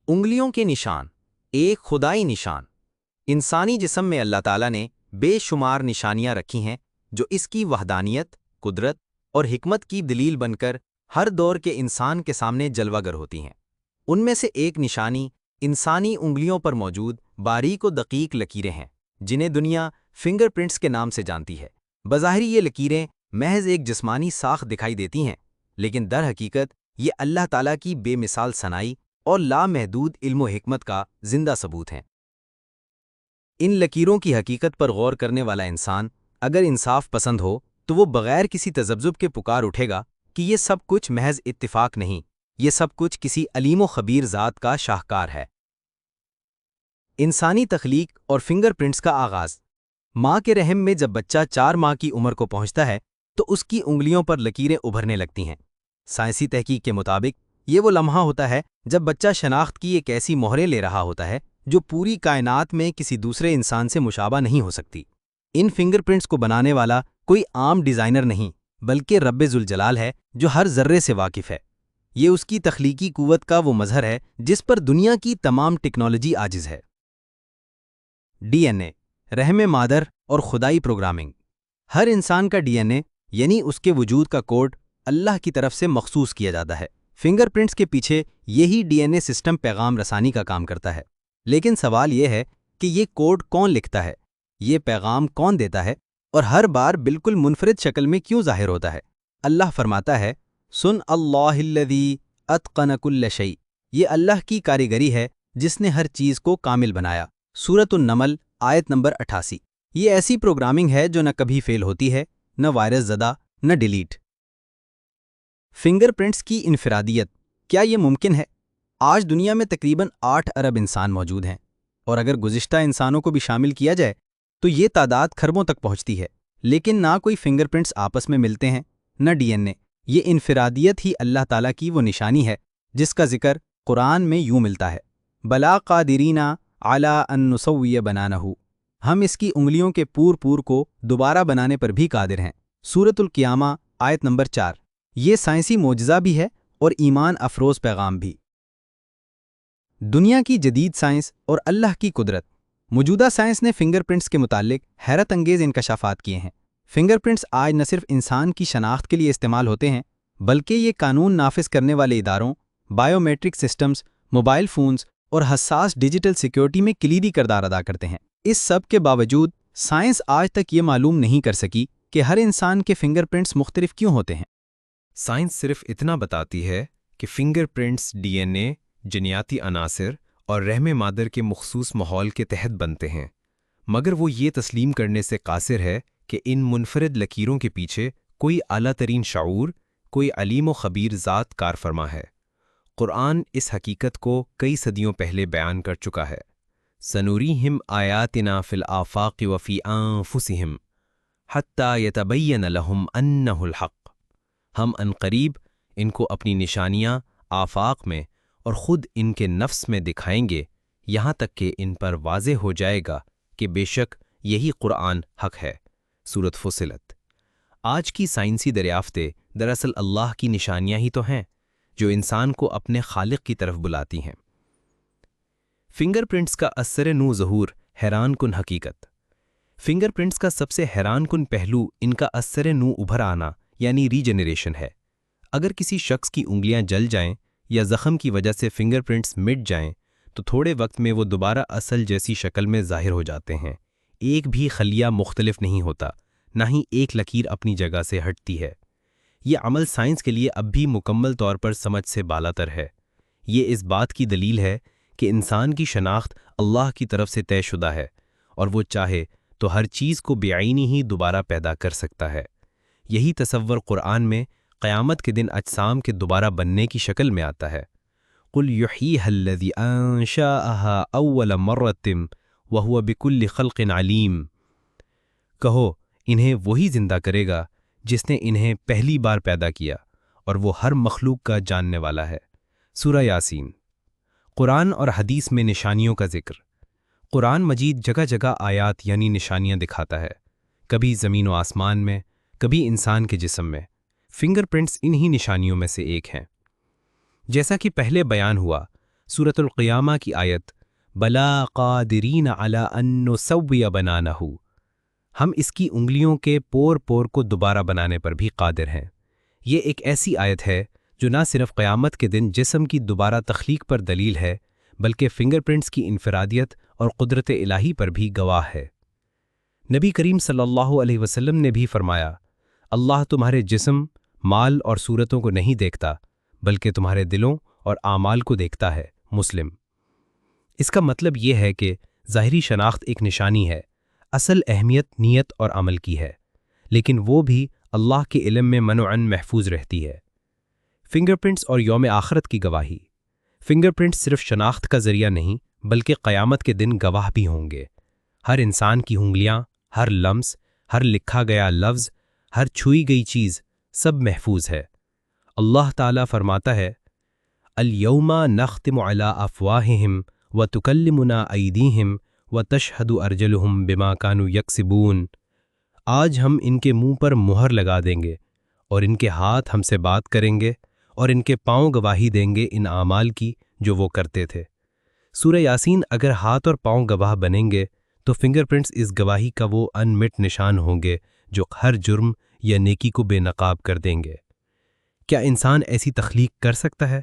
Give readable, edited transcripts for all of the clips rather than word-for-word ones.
انگلیوں کے نشان ایک خدائی نشان۔ انسانی جسم میں اللہ تعالیٰ نے بے شمار نشانیاں رکھی ہیں جو اس کی وحدانیت، قدرت اور حکمت کی دلیل بن کر ہر دور کے انسان کے سامنے جلوہ گر ہوتی ہیں۔ ان میں سے ایک نشانی انسانی انگلیوں پر موجود باریک و دقیق لکیریں ہیں، جنہیں دنیا فنگر پرنٹس کے نام سے جانتی ہے۔ بظاہر یہ لکیریں محض ایک جسمانی ساخت دکھائی دیتی ہیں، لیکن در حقیقت یہ اللہ تعالیٰ کی بے مثال ثنائی اور لامحدود علم و حکمت کا زندہ ثبوت ہیں۔ ان لکیروں کی حقیقت پر غور کرنے والا انسان اگر انصاف پسند ہو تو وہ بغیر کسی تذبذب کے پکار اٹھے گا کہ یہ سب کچھ محض اتفاق نہیں، یہ سب کچھ کسی علیم و خبیر ذات کا شاہکار ہے۔ انسانی تخلیق اور فنگر پرنٹس کا آغاز۔ ماں کے رحم میں جب بچہ 4 ماہ کی عمر کو پہنچتا ہے تو اس کی انگلیوں پر لکیریں ابھرنے لگتی ہیں۔ سائنسی تحقیق کے مطابق یہ وہ لمحہ ہوتا ہے جب بچہ شناخت کی ایک ایسی مہریں لے رہا ہوتا ہے جو پوری کائنات میں کسی دوسرے انسان سے مشابہ نہیں ہو سکتی۔ ان فنگر پرنٹس کو بنانے والا کوئی عام ڈیزائنر نہیں بلکہ رب ذوالجلال ہے جو ہر ذرے سے واقف ہے۔ یہ اس کی تخلیقی قوت کا وہ مظہر ہے جس پر دنیا کی تمام ٹیکنالوجی عاجز ہے۔ ڈی این اے، رحم مادر اور خدائی پروگرامنگ۔ ہر انسان کا ڈی این اے یعنی اس کے وجود کا کوڈ اللہ کی طرف سے مخصوص کیا جاتا ہے۔ فنگر پرنٹس کے پیچھے یہی ڈی این اے سسٹم پیغام رسانی کا کام کرتا ہے۔ لیکن سوال یہ ہے کہ یہ کوڈ کون لکھتا ہے، یہ پیغام کون دیتا ہے، اور ہر بار بالکل منفرد شکل میں کیوں ظاہر ہوتا ہے؟ اللہ فرماتا ہے، سن اللہ الذی اتقن کل شیء، یہ اللہ کی کاریگری ہے جس نے ہر چیز کو کامل بنایا۔ سورۃ النمل آیت نمبر 88۔ یہ ایسی پروگرامنگ ہے جو نہ کبھی فیل ہوتی ہے، نہ وائرس زدہ، نہ ڈیلیٹ۔ فنگر پرنٹس کی انفرادیت، کیا یہ ممکن ہے؟ آج دنیا میں تقریباً 8 ارب انسان موجود ہیں، اور اگر گزشتہ انسانوں کو بھی شامل کیا جائے تو یہ تعداد کھربوں تک پہنچتی ہے، لیکن نہ کوئی فنگر پرنٹس آپس میں ملتے ہیں، نہ ڈی این اے۔ یہ انفرادیت ہی اللہ تعالیٰ کی وہ نشانی ہے جس کا ذکر قرآن میں یوں ملتا ہے، بلا قادرین علی ان نسوی بنانہ، ہم اس کی انگلیوں کے پور کو دوبارہ بنانے پر بھی قادر ہیں۔ سورۃ القیامہ آیت نمبر 4۔ یہ سائنسی معجزہ بھی ہے اور ایمان افروز پیغام بھی۔ دنیا کی جدید سائنس اور اللہ کی قدرت۔ موجودہ سائنس نے فنگر پرنٹس کے متعلق حیرت انگیز انکشافات کیے ہیں۔ فنگر پرنٹس آج نہ صرف انسان کی شناخت کے لیے استعمال ہوتے ہیں بلکہ یہ قانون نافذ کرنے والے اداروں، biometric systems, mobile phones اور حساس ڈیجیٹل سیکیورٹی میں کلیدی کردار ادا کرتے ہیں۔ اس سب کے باوجود سائنس آج تک یہ معلوم نہیں کر سکی کہ ہر انسان کے فنگر پرنٹس مختلف کیوں ہوتے ہیں۔ سائنس صرف اتنا بتاتی ہے کہ فنگر پرنٹس ڈی این اے، جنیاتی عناصر اور رحم مادر کے مخصوص ماحول کے تحت بنتے ہیں، مگر وہ یہ تسلیم کرنے سے قاصر ہے کہ ان منفرد لکیروں کے پیچھے کوئی اعلیٰ ترین شعور، کوئی علیم و خبیر ذات کار فرما ہے۔ قرآن اس حقیقت کو کئی صدیوں پہلے بیان کر چکا ہے۔ سنوریہم آیاتنا فی الآفاق وفی انفسہم حتی یتبین لہم انہ الحق، ہم عنقریب ان کو اپنی نشانیاں آفاق میں اور خود ان کے نفس میں دکھائیں گے، یہاں تک کہ ان پر واضح ہو جائے گا کہ بے شک یہی قرآن حق ہے۔ سورۃ فصلت۔ آج کی سائنسی دریافتیں دراصل اللہ کی نشانیاں ہی تو ہیں جو انسان کو اپنے خالق کی طرف بلاتی ہیں۔ فنگر پرنٹس کا اثر نو ظہور، حیران کن حقیقت۔ فنگر پرنٹس کا سب سے حیران کن پہلو ان کا اثر نو ابھر آنا یعنی ری جنریشن ہے۔ اگر کسی شخص کی انگلیاں جل جائیں یا زخم کی وجہ سے فنگر پرنٹس مٹ جائیں تو تھوڑے وقت میں وہ دوبارہ اصل جیسی شکل میں ظاہر ہو جاتے ہیں۔ ایک بھی خلیہ مختلف نہیں ہوتا، نہ ہی ایک لکیر اپنی جگہ سے ہٹتی ہے۔ یہ عمل سائنس کے لیے اب بھی مکمل طور پر سمجھ سے بالاتر ہے۔ یہ اس بات کی دلیل ہے کہ انسان کی شناخت اللہ کی طرف سے طے شدہ ہے، اور وہ چاہے تو ہر چیز کو بعینی ہی دوبارہ پیدا کر سکتا ہے۔ یہی تصور قرآن میں قیامت کے دن اجسام کے دوبارہ بننے کی شکل میں آتا ہے۔ قُلْ يُحْيِيهَا الَّذِي أَنشَأَهَا أَوَّلَ مَرَّةٍ وَهُوَ بِكُلِّ خَلْقٍ عَلِيمٌ، کہو انہیں وہی زندہ کرے گا جس نے انہیں پہلی بار پیدا کیا، اور وہ ہر مخلوق کا جاننے والا ہے۔ سورہ یاسین۔ قرآن اور حدیث میں نشانیوں کا ذکر۔ قرآن مجید جگہ جگہ آیات یعنی نشانیاں دکھاتا ہے، کبھی زمین و آسمان میں، کبھی انسان کے جسم میں۔ فنگر پرنٹس انہی نشانیوں میں سے ایک ہیں۔ جیسا کہ پہلے بیان ہوا، سورۃ القیامہ کی آیت بلا قادرین علی ان نسوی بنانہ، ہم اس کی انگلیوں کے پور پور کو دوبارہ بنانے پر بھی قادر ہیں۔ یہ ایک ایسی آیت ہے جو نہ صرف قیامت کے دن جسم کی دوبارہ تخلیق پر دلیل ہے، بلکہ فنگر پرنٹس کی انفرادیت اور قدرت الہی پر بھی گواہ ہے۔ نبی کریم صلی اللہ علیہ وسلم نے بھی فرمایا، اللہ تمہارے جسم، مال اور صورتوں کو نہیں دیکھتا، بلکہ تمہارے دلوں اور اعمال کو دیکھتا ہے۔ مسلم۔ اس کا مطلب یہ ہے کہ ظاہری شناخت ایک نشانی ہے، اصل اہمیت نیت اور عمل کی ہے، لیکن وہ بھی اللہ کے علم میں منوعاً محفوظ رہتی ہے۔ فنگر پرنٹس اور یوم آخرت کی گواہی۔ فنگر پرنٹس صرف شناخت کا ذریعہ نہیں، بلکہ قیامت کے دن گواہ بھی ہوں گے۔ ہر انسان کی انگلیاں، ہر لمس، ہر لکھا گیا لفظ، ہر چھوئی گئی چیز، سب محفوظ ہے۔ اللہ تعالیٰ فرماتا ہے، الْيَوْمَ نَخْتِمُ عَلَىٰ أَفْوَاهِهِمْ وَتُكَلِّمُنَا أَيْدِيهِمْ وَتَشْهَدُ أَرْجُلُهُمْ بِمَا كَانُوا يَكْسِبُونَ۔ آج ہم ان کے منہ پر مہر لگا دیں گے، اور ان کے ہاتھ ہم سے بات کریں گے، اور ان کے پاؤں گواہی دیں گے ان اعمال کی جو وہ کرتے تھے۔ سورہ یاسین اگر ہاتھ اور پاؤں گواہ بنیں گے تو فنگر پرنٹس اس گواہی کا وہ انمٹ نشان ہوں گے جو ہر جرم یا نیکی کو بے نقاب کر دیں گے۔ کیا انسان ایسی تخلیق کر سکتا ہے؟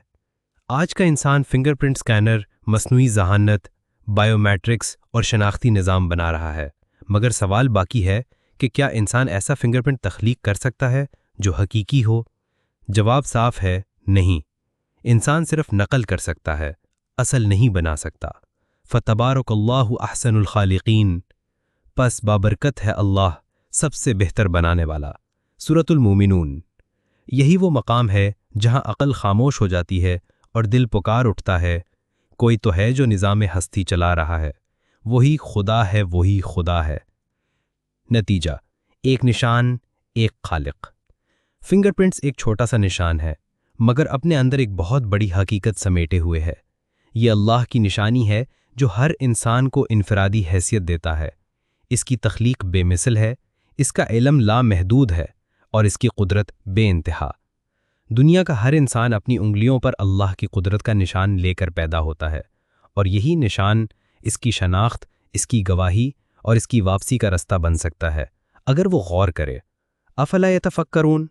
آج کا انسان فنگر پرنٹ سکینر، مصنوعی ذہانت، بائیو میٹرکس اور شناختی نظام بنا رہا ہے، مگر سوال باقی ہے کہ کیا انسان ایسا فنگر پرنٹ تخلیق کر سکتا ہے جو حقیقی ہو؟ جواب صاف ہے، نہیں۔ انسان صرف نقل کر سکتا ہے، اصل نہیں بنا سکتا۔ فَتَبَارَكَ اللَّهُ أَحْسَنُ الْخَالِقِينَ، پس بابرکت ہے اللہ سب سے بہتر بنانے والا۔ سورۃ المومنون۔ یہی وہ مقام ہے جہاں عقل خاموش ہو جاتی ہے اور دل پکار اٹھتا ہے، کوئی تو ہے جو نظام ہستی چلا رہا ہے، وہی خدا ہے، وہی خدا ہے۔ نتیجہ، ایک نشان، ایک خالق۔ فنگر پرنٹس ایک چھوٹا سا نشان ہے، مگر اپنے اندر ایک بہت بڑی حقیقت سمیٹے ہوئے ہے۔ یہ اللہ کی نشانی ہے جو ہر انسان کو انفرادی حیثیت دیتا ہے۔ اس کی تخلیق بے مثل ہے، اس کا علم لامحدود ہے، اور اس کی قدرت بے انتہا۔ دنیا کا ہر انسان اپنی انگلیوں پر اللہ کی قدرت کا نشان لے کر پیدا ہوتا ہے، اور یہی نشان اس کی شناخت، اس کی گواہی اور اس کی واپسی کا رستہ بن سکتا ہے، اگر وہ غور کرے۔ افلا یتفکرون؟